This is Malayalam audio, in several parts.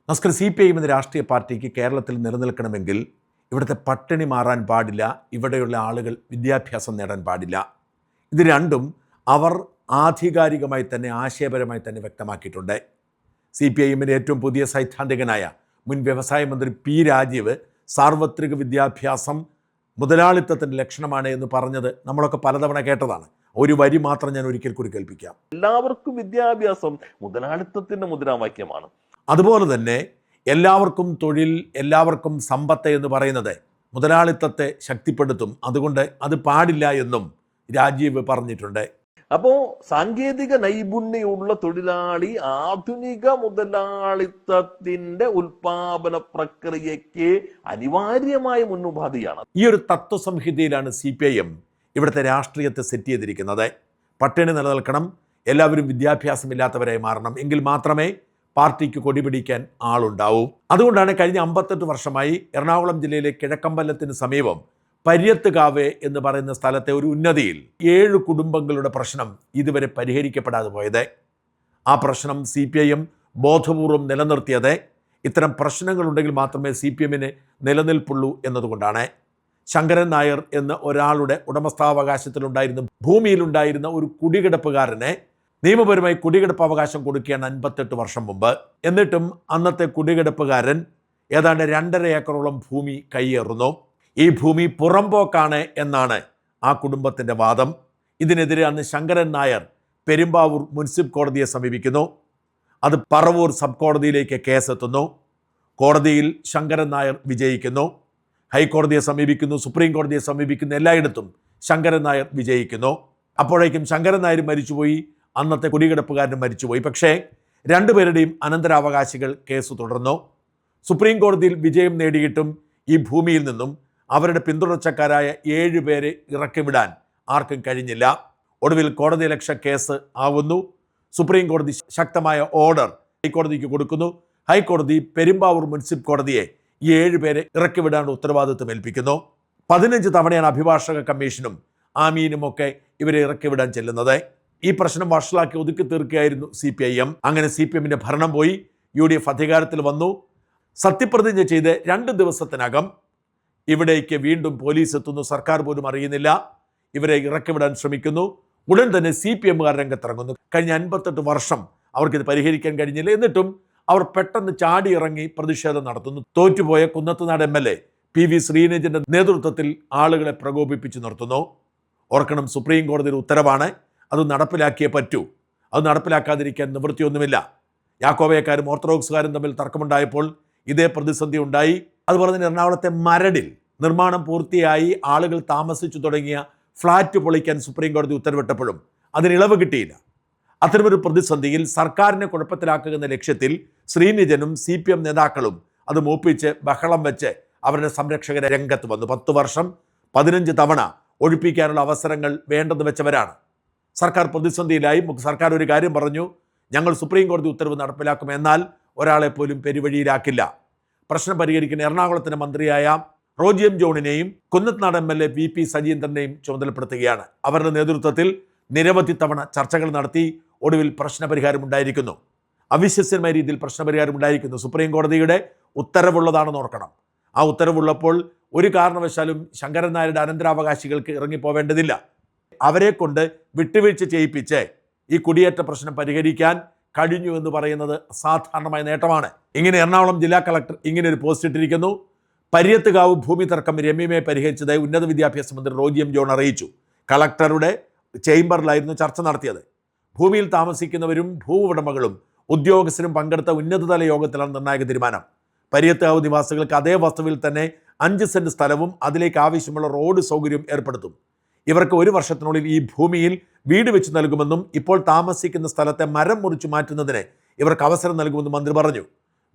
നസ്കർ CPI എന്ന രാഷ്ട്രീയ പാർട്ടിക്ക് കേരളത്തിൽ നിലനിൽക്കണമെങ്കിൽ ഇവിടുത്തെ പട്ടിണി മാറാൻ പാടില്ല, ഇവിടെയുള്ള ആളുകൾ വിദ്യാഭ്യാസം നേടാൻ പാടില്ല. ഇത് രണ്ടും അവർ ആധികാരികമായി തന്നെ ആശയപരമായി തന്നെ വ്യക്തമാക്കിയിട്ടുണ്ട്. CPIഎമ്മിൻ്റെ ഏറ്റവും പുതിയ സൈദ്ധാന്തികനായ മുൻ വ്യവസായ മന്ത്രി P. രാജീവ് സാർവത്രിക വിദ്യാഭ്യാസം മുതലാളിത്തത്തിൻ്റെ ലക്ഷണമാണ് എന്ന് പറഞ്ഞത് നമ്മളൊക്കെ പലതവണ കേട്ടതാണ്. ഒരു വരി മാത്രം ഞാൻ ഒരിക്കൽ കൂടി കേൾപ്പിക്കാം. എല്ലാവർക്കും വിദ്യാഭ്യാസം മുതലാളിത്തത്തിന്റെ മുദ്രാവാക്യമാണ്. അതുപോലെ തന്നെ എല്ലാവർക്കും തൊഴിൽ, എല്ലാവർക്കും സമ്പത്ത് എന്ന് പറയുന്നത് മുതലാളിത്തത്തെ ശക്തിപ്പെടുത്തും, അതുകൊണ്ട് അത് പാടില്ല എന്നും രാജീവ് പറഞ്ഞിട്ടുണ്ട്. അപ്പോ സാങ്കേതിക നൈപുണ്യമുള്ള തൊഴിലാളി ആധുനിക മുതലാളിത്തത്തിന്റെ ഉൽപാദന പ്രക്രിയയ്ക്ക് അനിവാര്യമായ മുന്നുപാധിയാണ്. ഈ ഒരു തത്വസംഹിതയിലാണ് CPIഎം ഇവിടുത്തെ രാഷ്ട്രീയത്തെ സെറ്റ് ചെയ്തിരിക്കുന്നത്. പട്ടിണി നിലനിൽക്കണം, എല്ലാവരും വിദ്യാഭ്യാസമില്ലാത്തവരായി മാറണം, എങ്കിൽ മാത്രമേ പാർട്ടിക്ക് കൊടിപിടിക്കാൻ ആളുണ്ടാവൂ. അതുകൊണ്ടാണ് കഴിഞ്ഞ 58 വർഷമായി എറണാകുളം ജില്ലയിലെ കിഴക്കമ്പലത്തിന് സമീപം പര്യത്തുകാവ് എന്ന് പറയുന്ന സ്ഥലത്തെ ഒരു ഉന്നതിയിൽ 7 കുടുംബങ്ങളുടെ പ്രശ്നം ഇതുവരെ പരിഹരിക്കപ്പെടാതെ പോയത്. ആ പ്രശ്നം CPIഎം ബോധപൂർവം നിലനിർത്തിയത് ഇത്തരം പ്രശ്നങ്ങളുണ്ടെങ്കിൽ മാത്രമേ CPIഎമ്മിന് നിലനിൽപ്പുള്ളൂ എന്നതുകൊണ്ടാണ്. ശങ്കരൻ നായർ എന്ന ഒരാളുടെ ഉടമസ്ഥാവകാശത്തിലുണ്ടായിരുന്ന ഭൂമിയിലുണ്ടായിരുന്ന ഒരു കുടികിടപ്പുകാരനെ നിയമപരമായി കുടികിടപ്പ് അവകാശം കൊടുക്കുകയാണ് 58 വർഷം മുമ്പ്. എന്നിട്ടും അന്നത്തെ കുടികിടപ്പുകാരൻ ഏതാണ്ട് 2.5 ഏക്കറോളം ഭൂമി കൈയേറുന്നു. ഈ ഭൂമി പുറമ്പോക്കാണ് എന്നാണ് ആ കുടുംബത്തിൻ്റെ വാദം. ഇതിനെതിരെ അന്ന് ശങ്കരൻ നായർ പെരുമ്പാവൂർ മുനിസിപ്പൽ കോടതിയെ സമീപിക്കുന്നു. അത് പറവൂർ സബ് കോടതിയിലേക്ക് കേസെത്തുന്നു. കോടതിയിൽ ശങ്കരൻ നായർ വിജയിക്കുന്നു. ഹൈക്കോടതിയെ സമീപിക്കുന്നു, സുപ്രീം കോടതിയെ സമീപിക്കുന്നു, എല്ലായിടത്തും ശങ്കരൻ നായർ വിജയിക്കുന്നു. അപ്പോഴേക്കും ശങ്കരൻ നായർ മരിച്ചുപോയി, അന്നത്തെ കുടികിടപ്പുകാരനും മരിച്ചുപോയി. പക്ഷേ രണ്ടുപേരുടെയും അനന്തരാവകാശികൾ കേസ് തുടർന്നു. സുപ്രീം കോടതിയിൽ വിജയം നേടിയിട്ടും ഈ ഭൂമിയിൽ നിന്നും അവരുടെ പിന്തുടർച്ചക്കാരായ 7 പേരെ ഇറക്കിവിടാൻ ആർക്കും കഴിഞ്ഞില്ല. ഒടുവിൽ കോടതിയലക്ഷ്യ കേസ് ആവുന്നു. സുപ്രീം കോടതി ശക്തമായ ഓർഡർ ഹൈക്കോടതിക്ക് കൊടുക്കുന്നു. ഹൈക്കോടതി പെരുമ്പാവൂർ മുനിസിപ്പൽ കോടതിയെ ഈ 7 പേരെ ഇറക്കിവിടാനുള്ള ഉത്തരവാദിത്വം ഏൽപ്പിക്കുന്നു. 15 തവണയാണ് അഭിഭാഷക കമ്മീഷനും ആമീനുമൊക്കെ ഇവരെ ഇറക്കിവിടാൻ ചെല്ലുന്നത്. ഈ പ്രശ്നം വഷളാക്കി ഒതുക്കി തീർക്കുകയായിരുന്നു CPIഎം. അങ്ങനെ CPIഎമ്മിൻ്റെ ഭരണം പോയി. UDF അധികാരത്തിൽ വന്നു. സത്യപ്രതിജ്ഞ ചെയ്ത് 2 ദിവസത്തിനകം ഇവിടേക്ക് വീണ്ടും പോലീസ് എത്തുന്നു. സർക്കാർ പോലും അറിയുന്നില്ല. ഇവരെ ഇറക്കിവിടാൻ ശ്രമിക്കുന്നു. ഉടൻ തന്നെ CPIഎമ്മുകാർ രംഗത്തിറങ്ങുന്നു. കഴിഞ്ഞ 58 വർഷം അവർക്കിത് പരിഹരിക്കാൻ കഴിഞ്ഞില്ല. എന്നിട്ടും അവർ പെട്ടെന്ന് ചാടി ഇറങ്ങി പ്രതിഷേധം നടത്തുന്നു. തോറ്റുപോയ കുന്നത്തുനാട് MLA PV ശ്രീനിജന്റെ നേതൃത്വത്തിൽ ആളുകളെ പ്രകോപിപ്പിച്ചു നിർത്തുന്നു. ഓർക്കണം, സുപ്രീം കോടതിയുടെ ഉത്തരവാണ്, അത് നടപ്പിലാക്കിയേ പറ്റൂ. അത് നടപ്പിലാക്കാതിരിക്കാൻ നിവൃത്തിയൊന്നുമില്ല. യാക്കോബയക്കാരും ഓർത്തഡോക്സുകാരും തമ്മിൽ തർക്കമുണ്ടായപ്പോൾ ഇതേ പ്രതിസന്ധി ഉണ്ടായി. അതുപോലെ തന്നെ എറണാകുളത്തെ മരടിൽ നിർമ്മാണം പൂർത്തിയായി ആളുകൾ താമസിച്ചു തുടങ്ങിയ ഫ്ളാറ്റ് പൊളിക്കാൻ സുപ്രീം കോടതി ഉത്തരവിട്ടപ്പോഴും അതിന് ഇളവ് കിട്ടിയില്ല. അത്തരമൊരു പ്രതിസന്ധിയിൽ സർക്കാരിനെ കുഴപ്പത്തിലാക്കുന്ന ലക്ഷ്യത്തിൽ ശ്രീനിജനും CPIഎം നേതാക്കളും അത് മൂപ്പിച്ച് ബഹളം വെച്ച് അവരുടെ സംരക്ഷകരെ രംഗത്ത് വന്നു. 10 വർഷം 15 തവണ ഒഴിപ്പിക്കാനുള്ള അവസരങ്ങൾ വേണ്ടെന്ന് വെച്ചവരാണ്. സർക്കാർ പ്രതിസന്ധിയിലായി. സർക്കാർ ഒരു കാര്യം പറഞ്ഞു, ഞങ്ങൾ സുപ്രീം കോടതി ഉത്തരവ് നടപ്പിലാക്കും, എന്നാൽ ഒരാളെ പോലും പെരുവഴിയിലാക്കില്ല. പ്രശ്നം പരിഹരിക്കുന്ന എറണാകുളത്തിൻ്റെ മന്ത്രിയായ റോജി എം ജോണിനെയും കുന്നത്തുനാട് MLA VP സജീന്ദ്രനെയും ചുമതലപ്പെടുത്തുകയാണ്. അവരുടെ നേതൃത്വത്തിൽ നിരവധി തവണ ചർച്ചകൾ നടത്തി. ഒടുവിൽ പ്രശ്നപരിഹാരം ഉണ്ടായിരിക്കുന്നു. അവിശ്വസനീയമായ രീതിയിൽ പ്രശ്നപരിഹാരം ഉണ്ടായിരിക്കുന്നു. സുപ്രീം കോടതിയുടെ ഉത്തരവുള്ളതാണെന്ന് ഓർക്കണം. ആ ഉത്തരവുള്ളപ്പോൾ ഒരു കാരണവശാലും ശങ്കരൻ നായരുടെ അനന്തരാവകാശികൾക്ക് ഇറങ്ങിപ്പോവേണ്ടതില്ല. അവരെ കൊണ്ട് വിട്ടുവീഴ്ച ചെയ്യിപ്പിച്ച് ഈ കുടിയേറ്റ പ്രശ്നം പരിഹരിക്കാൻ കഴിഞ്ഞു എന്ന് പറയുന്നത് അസാധാരണമായ നേട്ടമാണ്. ഇങ്ങനെ എറണാകുളം ജില്ലാ കളക്ടർ ഇങ്ങനെ ഒരു പോസ്റ്റ് ഇട്ടിരിക്കുന്നു. പര്യത്തുകാവ് ഭൂമി തർക്കം രമ്യമായി പരിഹരിച്ചതായി ഉന്നത വിദ്യാഭ്യാസ മന്ത്രി റോജി എം ജോൺ അറിയിച്ചു. കളക്ടറുടെ ചേംബറിലായിരുന്നു ചർച്ച നടത്തിയത്. ഭൂമിയിൽ താമസിക്കുന്നവരും ഭൂവുടമകളും ഉദ്യോഗസ്ഥരും പങ്കെടുത്ത ഉന്നതതല യോഗത്തിലാണ് നിർണായക തീരുമാനം. പര്യത്തുകാവ് നിവാസികൾക്ക് അതേ വസ്തുവിൽ തന്നെ 5 സെന്റ് സ്ഥലവും അതിലേക്ക് ആവശ്യമുള്ള റോഡ് സൗകര്യം ഏർപ്പെടുത്തും. ഇവർക്ക് 1 വർഷത്തിനുള്ളിൽ ഈ ഭൂമിയിൽ വീട് വെച്ച് നൽകുമെന്നും ഇപ്പോൾ താമസിക്കുന്ന സ്ഥലത്തെ മരം മുറിച്ചു മാറ്റുന്നതിന് ഇവർക്ക് അവസരം നൽകുമെന്നും മന്ത്രി പറഞ്ഞു.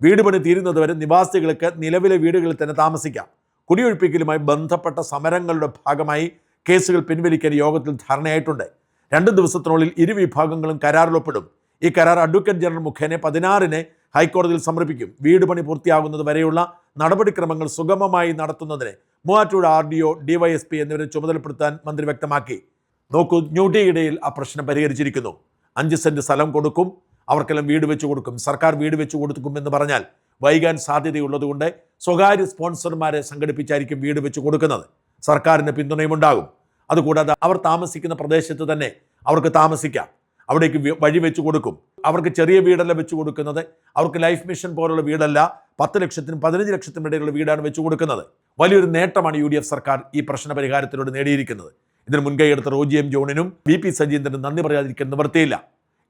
വീട് പണി തീരുന്നതുവരെ നിവാസികൾക്ക് നിലവിലെ വീടുകളിൽ തന്നെ താമസിക്കാം. കുടിയൊഴിപ്പിക്കലുമായി ബന്ധപ്പെട്ട സമരങ്ങളുടെ ഭാഗമായി കേസുകൾ പിൻവലിക്കാൻ യോഗത്തിൽ ധാരണയായിട്ടുണ്ട്. 2 ദിവസത്തിനുള്ളിൽ ഇരു വിഭാഗങ്ങളും കരാറിലൊപ്പിടും. ഈ കരാർ അഡ്വക്കേറ്റ് ജനറൽ മുഖേന 16-ന് ഹൈക്കോടതിയിൽ സമർപ്പിക്കും. വീട് പണി പൂർത്തിയാകുന്നത് വരെയുള്ള നടപടിക്രമങ്ങൾ സുഗമമായി നടത്തുന്നതിന് മൂവാറ്റുപുഴ RDO, DYSP എന്നിവരെ ചുമതലപ്പെടുത്താൻ മന്ത്രി വ്യക്തമാക്കി. നോക്കൂ, ഞൊടിയിടയിൽ ആ പ്രശ്നം പരിഹരിച്ചിരിക്കുന്നു. 5 സെന്റ് സ്ഥലം കൊടുക്കും, അവർക്കെല്ലാം വീട് വെച്ച് കൊടുക്കും. സർക്കാർ വീട് വെച്ച് കൊടുക്കും എന്ന് പറഞ്ഞാൽ വൈകാൻ സാധ്യതയുള്ളതുകൊണ്ട് സ്വകാര്യ സ്പോൺസർമാരെ സംഘടിപ്പിച്ചായിരിക്കും വീട് വെച്ച് കൊടുക്കുന്നത്. സർക്കാരിൻ്റെ പിന്തുണയും ഉണ്ടാകും. അതുകൂടാതെ അവർ താമസിക്കുന്ന പ്രദേശത്ത് തന്നെ അവർക്ക് താമസിക്കാം. അവിടേക്ക് വഴി വെച്ച് കൊടുക്കും. അവർക്ക് ചെറിയ വീടല്ല വെച്ച് കൊടുക്കുന്നത്. അവർക്ക് ലൈഫ് മിഷൻ പോലുള്ള വീടല്ല, 10 ലക്ഷത്തിനും 15 ലക്ഷത്തിനും ഇടയിലുള്ള വീടാണ് വെച്ച് കൊടുക്കുന്നത്. വലിയൊരു നേട്ടമാണ് UDF സർക്കാർ ഈ പ്രശ്ന പരിഹാരത്തിലൂടെ നേടിയിരിക്കുന്നത്. ഇതിന് മുൻകൈയെടുത്ത റോജി എം ജോണിനും VP സജീന്ദ്രനും നന്ദി പറയാതിരിക്കാൻ നിവൃത്തിയില്ല.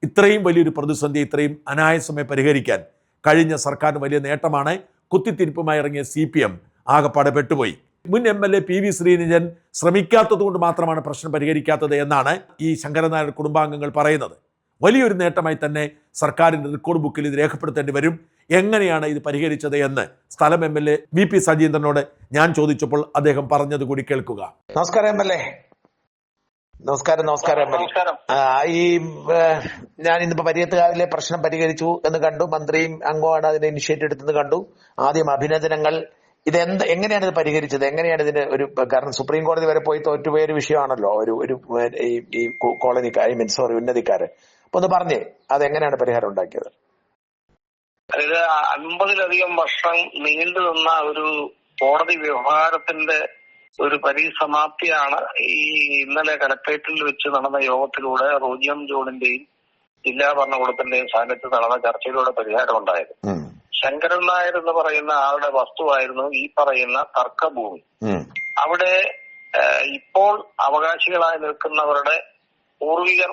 ഇത്രയും വലിയൊരു പ്രതിസന്ധി ഇത്രയും അനായാസമായി പരിഹരിക്കാൻ കഴിഞ്ഞ സർക്കാരിന് വലിയ നേട്ടമാണ്. കുത്തിത്തിരിപ്പുമായി ഇറങ്ങിയ CPM ആകപ്പാടെ പെട്ടുപോയി. മുൻ MLA PV ശ്രീനിധൻ ശ്രമിക്കാത്തതുകൊണ്ട് മാത്രമാണ് പ്രശ്നം പരിഹരിക്കാത്തത് എന്നാണ് ഈ ശങ്കരൻ നായർ കുടുംബാംഗങ്ങൾ പറയുന്നത്. വലിയൊരു നേട്ടമായി തന്നെ സർക്കാരിൻ്റെ റെക്കോർഡ് ബുക്കിൽ ഇത് രേഖപ്പെടുത്തേണ്ടി വരും. എങ്ങനെയാണ് ഇത് പരിഹരിച്ചത് എന്ന് സ്ഥലം MLA VP സജീന്ദ്രനോട് ഞാൻ ചോദിച്ചപ്പോൾ അദ്ദേഹം പറഞ്ഞത് കൂടി കേൾക്കുക. നമസ്കാരം MLA. നമസ്കാരം. ഈ ഞാൻ ഇന്നിപ്പോ പരിയത്തുകാവിലെ പ്രശ്നം പരിഹരിച്ചു എന്ന് കണ്ടു. മന്ത്രിയും അംഗമാണ് അതിനെ ഇനിഷ്യേറ്റീവ് എടുത്തെന്ന് കണ്ടു. ആദ്യം അഭിനന്ദനങ്ങൾ. എങ്ങനെയാണ് ഇത് പരിഹരിച്ചത്? എങ്ങനെയാണ് ഇതിന് കാരണം സുപ്രീം കോടതി വരെ പോയി തോറ്റുപോയ ഒരു വിഷയമാണല്ലോ ഈ കോളനിക്കാർ ഉന്നതിക്കാര്. അപ്പൊ ഒന്ന് പറഞ്ഞേ, അതെങ്ങനെയാണ് പരിഹാരം ഉണ്ടാക്കിയത്? അതായത് 50-ലധികം വർഷം നീണ്ടു നിന്ന ഒരു കോടതി വ്യവഹാരത്തിന്റെ ഒരു പരിസമാപ്തിയാണ് ഈ ഇന്നലെ കലക്ട്രേറ്റിൽ വെച്ച് നടന്ന യോഗത്തിലൂടെ റോജി എം ജോണിന്റെയും ജില്ലാ ഭരണകൂടത്തിന്റെയും സാന്നിധ്യത്തിൽ നടന്ന ചർച്ചയിലൂടെ പരിഹാരം ഉണ്ടായത്. ശങ്കരൻ നായർ എന്ന് പറയുന്ന ആളുടെ വസ്തുവായിരുന്നു ഈ പറയുന്ന തർക്കഭൂമി. അവിടെ ഇപ്പോൾ അവകാശികളായി നിൽക്കുന്നവരുടെ പൂർവികർ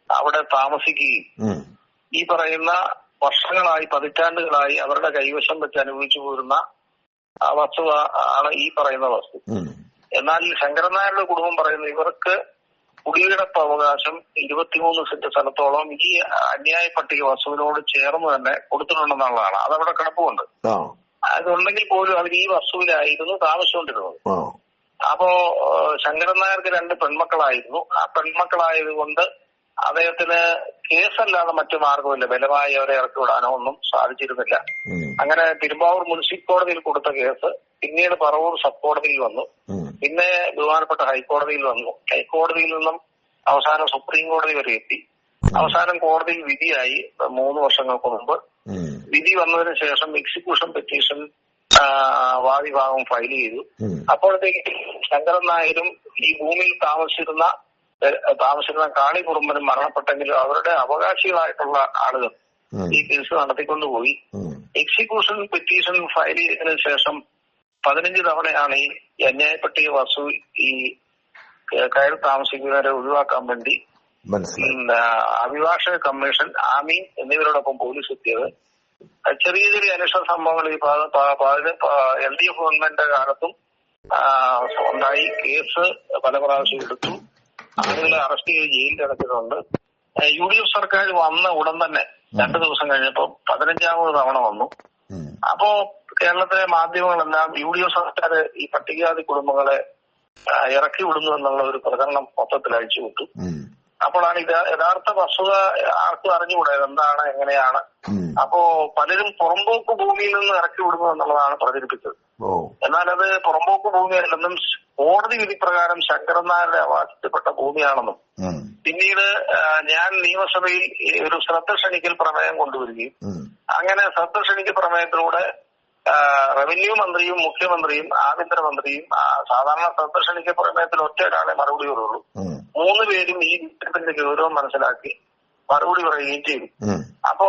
അവിടെ താമസിക്കുകയും ഈ പറയുന്ന വർഷങ്ങളായി പതിറ്റാണ്ടുകളായി അവരുടെ കൈവശം വെച്ച് അനുഭവിച്ചു പോരുന്ന വസ്തു ആണ് ഈ പറയുന്ന വസ്തു. എന്നാൽ ശങ്കരൻ നായരുടെ കുടുംബം പറയുന്നു ഇവർക്ക് കുടികിടപ്പ് അവകാശം 23 സെന്റ് സ്ഥലത്തോളം ഈ അന്യായ പട്ടിക വസ്തുവിനോട് ചേർന്ന് തന്നെ കൊടുത്തിട്ടുണ്ടെന്നുള്ളതാണ്. അതവിടെ കിടപ്പുണ്ട്. അതുണ്ടെങ്കിൽ പോലും അവർ ഈ വസ്തുവിലായിരുന്നു താമസിച്ചുകൊണ്ടിരുന്നത്. അപ്പോ ശങ്കരൻ നായർക്ക് 2 പെൺമക്കളായിരുന്നു. ആ പെൺമക്കളായതുകൊണ്ട് അദ്ദേഹത്തിന് കേസല്ലാതെ മറ്റു മാർഗമില്ല. ബലമായി അവരെ ഇറക്കി വിടാനോ ഒന്നും സാധിച്ചിരുന്നില്ല. അങ്ങനെ തിരുമ്പാവൂർ മുനിസിപ്പൽ കോടതിയിൽ കൊടുത്ത കേസ് പിന്നീട് പറവൂർ സബ് കോടതിയിൽ വന്നു. പിന്നെ ബഹുമാനപ്പെട്ട ഹൈക്കോടതിയിൽ വന്നു. ഹൈക്കോടതിയിൽ നിന്നും അവസാനം സുപ്രീം കോടതി വരെ എത്തി. അവസാനം കോടതിയിൽ വിധിയായി 3 വർഷങ്ങൾക്ക് മുമ്പ്. വിധി വന്നതിന് ശേഷം എക്സിക്യൂഷൻ പെറ്റീഷൻ വാദിഭാഗം ഫയൽ ചെയ്തു. അപ്പോഴത്തേക്ക് ശങ്കരൻ നായരും ഈ ഭൂമിയിൽ താമസിച്ചിരുന്ന കാളി കുറുമ്പനും മരണപ്പെട്ടെങ്കിലും അവരുടെ അവകാശികളായിട്ടുള്ള ആളുകൾ ഈ കേസ് നടത്തിക്കൊണ്ടുപോയി. എക്സിക്യൂഷൻ പെറ്റീഷൻ ഫയൽ ചെയ്തതിനു ശേഷം 15 തവണയാണ് ഈ അന്യായ പട്ടിക വസ്തു ഈ കയറി താമസിക്കുന്നവരെ ഒഴിവാക്കാൻ വേണ്ടി അഭിഭാഷക കമ്മീഷൻ, ആമീൻ എന്നിവരോടൊപ്പം പോലീസ് എത്തിയത്. ചെറിയ ചെറിയ അന്വേഷണ സംഭവങ്ങൾ ഈ LDF ഗവൺമെന്റിന്റെ കാലത്തും ഉണ്ടായി. കേസ് പല പ്രാവശ്യം എടുത്തു. ആളുകളെ അറസ്റ്റ് ചെയ്ത് ജയിലിൽ അടച്ചിട്ടുണ്ട്. UDF സർക്കാർ വന്ന ഉടൻ തന്നെ 2 ദിവസം കഴിഞ്ഞപ്പോ 15ാമത് തവണ വന്നു. അപ്പോ കേരളത്തിലെ മാധ്യമങ്ങളെല്ലാം UDF സർക്കാർ ഈ പട്ടികജാതി കുടുംബങ്ങളെ ഇറക്കി വിടുന്നു എന്നുള്ള ഒരു പ്രചരണം മൊത്തത്തിൽ അഴിച്ചുവിട്ടു. അപ്പോഴാണ് ഇത് യഥാർത്ഥ വസ്തുത ആർക്കും അറിഞ്ഞുകൂടായത് എന്താണ് എങ്ങനെയാണ്. അപ്പോ പലരും പുറമ്പോക്ക് ഭൂമിയിൽ നിന്ന് ഇറക്കി വിടുന്നു എന്നുള്ളതാണ് പ്രചരിപ്പിച്ചത്. എന്നാൽ അത് പുറമ്പോക്ക് ഭൂമിയല്ലെന്നും കോടതി വിധി പ്രകാരം ശങ്കരൻ നായരുടെ അവകാശപ്പെട്ട ഭൂമിയാണെന്നും പിന്നീട് ഞാൻ നിയമസഭയിൽ ഒരു ശ്രദ്ധ ക്ഷണിക്കൽ പ്രമേയം കൊണ്ടുവരികയും അങ്ങനെ ശ്രദ്ധ ക്ഷണിക്കൽ പ്രമേയത്തിലൂടെ റവന്യൂ മന്ത്രിയും മുഖ്യമന്ത്രിയും ആഭ്യന്തരമന്ത്രിയും സാധാരണ ശ്രദ്ധ ക്ഷണിക്കൽ പ്രമേയത്തിൽ ഒറ്റ ഒരാളെ മറുപടി പറയുള്ളൂ. 3 പേരും ഈ വിഷയത്തിന്റെ ഗൗരവം മനസ്സിലാക്കി മറുപടി പറയുകയും ചെയ്തു. അപ്പോ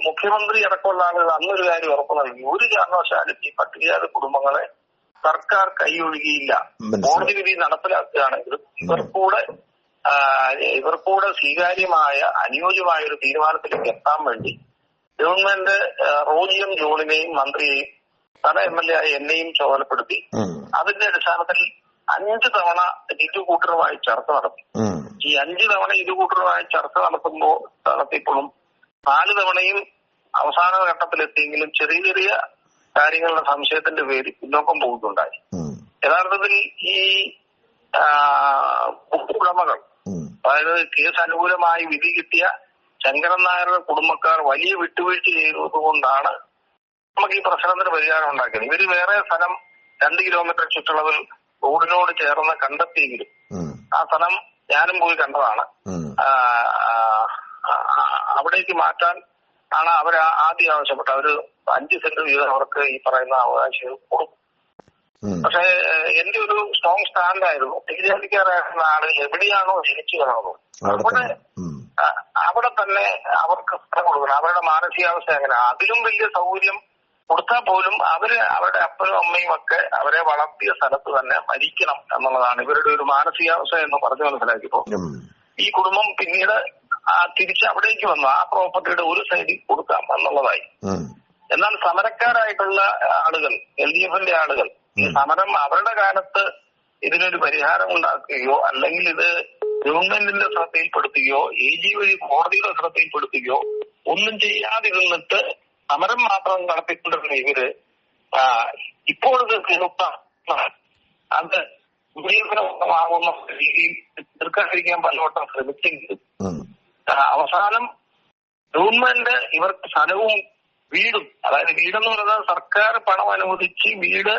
മുഖ്യമന്ത്രി അടക്കമുള്ള ആളുകൾ അന്നൊരു കാര്യം ഉറപ്പു നൽകി, ഒരു കാരണവശാലും ഈ പട്ടികജാതി കുടുംബങ്ങളെ സർക്കാർ കൈയൊഴുകിയില്ല. കോടതി വിധി നടപ്പിലാക്കുകയാണെങ്കിൽ ഇവർക്കൂടെ സ്വീകാര്യമായ അനുയോജ്യമായ ഒരു തീരുമാനത്തിലേക്ക് എത്താൻ വേണ്ടി ഗവൺമെന്റ് റോജി എം ജോണിനെയും മന്ത്രിയെയും സ്ഥല MLA ആയ എന്നെയും ചുമതലപ്പെടുത്തി. അതിന്റെ അടിസ്ഥാനത്തിൽ 5 തവണ ഇരുകൂട്ടരുമായി ചർച്ച നടത്തി. ഈ 5 തവണ ഇരുകൂട്ടരുമായി ചർച്ച നടത്തിയപ്പോഴും 4 തവണയും അവസാന ഘട്ടത്തിലെത്തിയെങ്കിലും ചെറിയ ചെറിയ കാര്യങ്ങളുടെ സംശയത്തിന്റെ പേരിൽ പിന്നോക്കം പോകുന്നുണ്ടായി. യഥാർത്ഥത്തിൽ ഈ ഉടമകൾ, അതായത് കേസ് അനുകൂലമായി വിധി കിട്ടിയ ശങ്കരൻ നായരുടെ കുടുംബക്കാർ വലിയ വിട്ടുവീഴ്ച ചെയ്തതുകൊണ്ടാണ് നമുക്ക് ഈ പ്രശ്നത്തിന് പരിഹാരം ഉണ്ടാക്കിയത്. ഇവര് വേറെ സ്ഥലം 2 കിലോമീറ്റർ ചുറ്റളവിൽ റോഡിനോട് ചേർന്ന് കണ്ടെത്തിയെങ്കിലും ആ സ്ഥലം ഞാനും പോയി കണ്ടതാണ്. അവിടേക്ക് മാറ്റാൻ ആണ് അവർ ആദ്യം ആവശ്യപ്പെട്ടത്. അവര് 5 സെന്റ് വീതം അവർക്ക് ഈ പറയുന്ന അവകാശം കൊടുക്കും. പക്ഷെ എന്റെ ഒരു സ്ട്രോങ് സ്റ്റാൻഡായിരുന്നു തീരുമാനിക്കാറായിരുന്ന ആളുകൾ എവിടെയാണോ ജനിച്ചു കാണുന്നത് അവിടെ തന്നെ അവർക്ക് സ്ഥലം കൊടുക്കണം. അവരുടെ മാനസികാവസ്ഥ എങ്ങനെ, അതിലും വലിയ സൗകര്യം കൊടുത്താൽ പോലും അവര് അവരുടെ അപ്പനും അമ്മയും ഒക്കെ അവരെ വളർത്തിയ സ്ഥലത്ത് തന്നെ മരിക്കണം എന്നുള്ളതാണ് ഇവരുടെ ഒരു മാനസികാവസ്ഥ എന്ന് പറഞ്ഞു മനസ്സിലാക്കിയപ്പോ ഈ കുടുംബം പിന്നീട് തിരിച്ച് അവിടേക്ക് വന്നു ആ പ്രോപ്പർട്ടിയുടെ ഒരു സൈഡിൽ കൊടുക്കാം എന്നുള്ളതായി. എന്നാൽ സമരക്കാരായിട്ടുള്ള ആളുകൾ, LDFന്റെ ആളുകൾ, ഈ സമരം അവരുടെ കാലത്ത് ഇതിനൊരു പരിഹാരം ഉണ്ടാക്കുകയോ അല്ലെങ്കിൽ ഇത് ഗവൺമെന്റിന്റെ ശ്രദ്ധയിൽപ്പെടുത്തുകയോ AG വഴി കോടതിയുടെ ശ്രദ്ധയിൽപ്പെടുത്തുകയോ ഒന്നും ചെയ്യാതിരുന്നിട്ട് സമരം മാത്രം നടത്തിക്കൊണ്ടിരുന്ന ഇവര് ഇപ്പോഴത്തെ അത് ഉപയോഗമാകുന്ന രീതിയിൽ തീർക്കാതിരിക്കാൻ പലവട്ടം ശ്രമിച്ചെങ്കിലും അവസാനം ഗവൺമെന്റ് ഇവർക്ക് സ്ഥലവും വീടും, അതായത് വീടെന്ന് പറയുന്നത് സർക്കാർ പണം അനുവദിച്ച് വീട്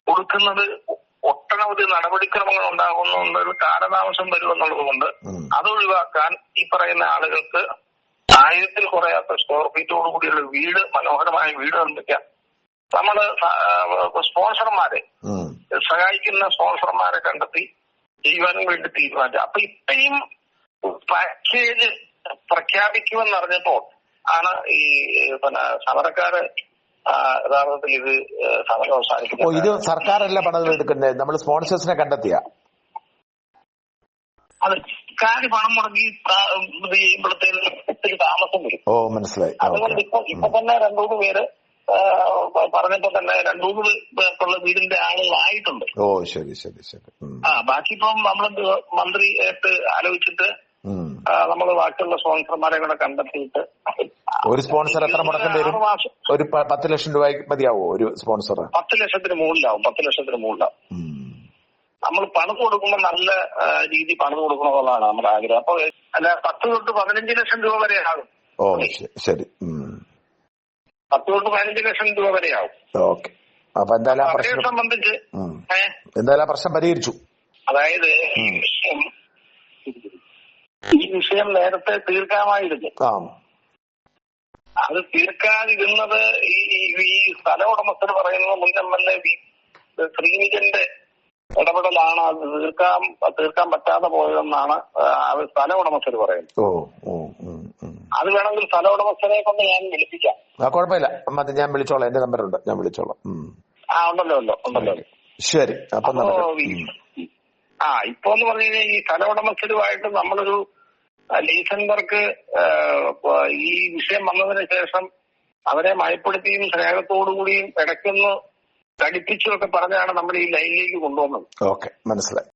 കൊടുക്കുന്നത് ഒട്ടനവധി നടപടിക്രമങ്ങൾ ഉണ്ടാകുന്ന ഒരു കാലതാമസം വരുമെന്നുള്ളത് കൊണ്ട് അത് ഒഴിവാക്കാൻ ഈ പറയുന്ന ആളുകൾക്ക് 1000-ൽ കുറയാത്ത സ്ക്വയർ ഫീറ്റോട് കൂടിയുള്ള വീട്, മനോഹരമായ വീട് നിർമ്മിക്കാം. നമ്മള് സ്പോൺസർമാരെ സഹായിക്കുന്ന സ്പോൺസർമാരെ കണ്ടെത്തി ചെയ്യുവാനും വേണ്ടി തീരുമാനിച്ചു. അപ്പൊ ഇത്രയും പാക്കേജ് പ്രഖ്യാപിക്കുമെന്നറിഞ്ഞപ്പോൾ ആണ് ഈ സമരക്കാര് യഥാർത്ഥത്തിൽ ഇത് സമരം അവസാനിക്കുന്നത്. ഇത് സർക്കാരല്ല പണം എടുക്കുന്നത്, നമ്മൾ സ്പോൺസേഴ്സിനെ കണ്ടെത്തിയ അത് സർക്കാര് പണം മുടക്കി ഇത് ചെയ്യുമ്പോഴത്തേക്ക് ഒത്തിരി താമസം വരും. മനസ്സിലായി. അതുകൊണ്ട് ഇപ്പൊ തന്നെ 2-3 പേര് പറഞ്ഞപ്പോ തന്നെ 2-3 പേർക്കുള്ള വീടിന്റെ ആളുകളായിട്ടുണ്ട്. ശരി ശരി ശരി. ബാക്കി ഇപ്പം നമ്മള് മന്ത്രിയായിട്ട് ആലോചിച്ചിട്ട് നമ്മള് ബാക്കിയുള്ള സ്പോൺസർമാരെ കൂടെ കണ്ടെത്തിയിട്ട് ഒരു സ്പോൺസർ എത്ര മുടക്കേണ്ടി വരും? ഒരു 10 ലക്ഷം രൂപ മതിയാവോ ഒരു സ്പോൺസർ? 10 ലക്ഷത്തിന് മുകളിലാവും. 10 ലക്ഷത്തിന് മുകളിലാവും. നമ്മൾ പണിത് കൊടുക്കുമ്പോൾ നല്ല രീതി പണിത് കൊടുക്കണമെന്നുള്ളതാണ് നമ്മുടെ ആഗ്രഹം. അപ്പൊ അല്ല 10 തൊട്ട് 15 ലക്ഷം രൂപ വരെ ആകും. ശരി. 10 തൊട്ട് 15 ലക്ഷം രൂപ വരെ ആവും. ഓക്കെ. അപ്പൊ എന്തായാലും അവരെ സംബന്ധിച്ച് എന്തായാലും പ്രശ്നം പരിഹരിച്ചു. അതായത് ഈ വിഷയം നേരത്തെ തീർക്കാമായിരുന്നു. അത് തീർക്കാതിരുന്നത് ഈ സ്ഥല ഉടമസ്ഥർ പറയുന്നത് മുൻ MLA ശ്രീനിജന്റെ ഇടപെടലാണ് അത് തീർക്കാൻ പറ്റാതെ പോയതെന്നാണ് സ്ഥല ഉടമസ്ഥർ പറയുന്നത്. അത് വേണമെങ്കിൽ സ്ഥല ഉടമസ്ഥരെ കൊണ്ട് ഞാൻ വിളിപ്പിക്കാം. കുഴപ്പമില്ല, ഞാൻ വിളിച്ചോളാം. എന്റെ നമ്പറുണ്ട്, ഞാൻ വിളിച്ചോളാം. ഉണ്ടല്ലോ. ശരി. അപ്പൊ ഇപ്പൊ എന്ന് പറഞ്ഞു കഴിഞ്ഞാൽ ഈ സ്ഥല ഉടമസ്ഥരുമായിട്ട് നമ്മളൊരു ലീസൺ വർക്ക് ഈ വിഷയം വന്നതിന് ശേഷം അവരെ മയപ്പെടുത്തിയും സ്നേഹത്തോടുകൂടിയും ഇടയ്ക്കൊന്ന് കടിപ്പിച്ചും ഒക്കെ പറഞ്ഞാണ് നമ്മൾ ഈ ലൈനിലേക്ക് കൊണ്ടുവന്നത്. ഓക്കെ, മനസ്സിലായി.